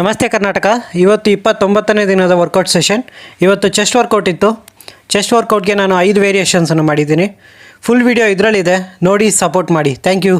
ನಮಸ್ತೆ ಕರ್ನಾಟಕ. ಇವತ್ತು 29ನೇ ದಿನದ ವರ್ಕೌಟ್ ಸೆಷನ್. ಇವತ್ತು ಚೆಸ್ಟ್ ವರ್ಕೌಟ್ ಇತ್ತು. ಚೆಸ್ಟ್ ವರ್ಕೌಟ್ಗೆ ನಾನು 5 ವೇರಿಯೇಷನ್ಸನ್ನು ಮಾಡಿದ್ದೀನಿ. ಫುಲ್ ವಿಡಿಯೋ ಇದರಲ್ಲಿದೆ, ನೋಡಿ ಸಪೋರ್ಟ್ ಮಾಡಿ. Thank you.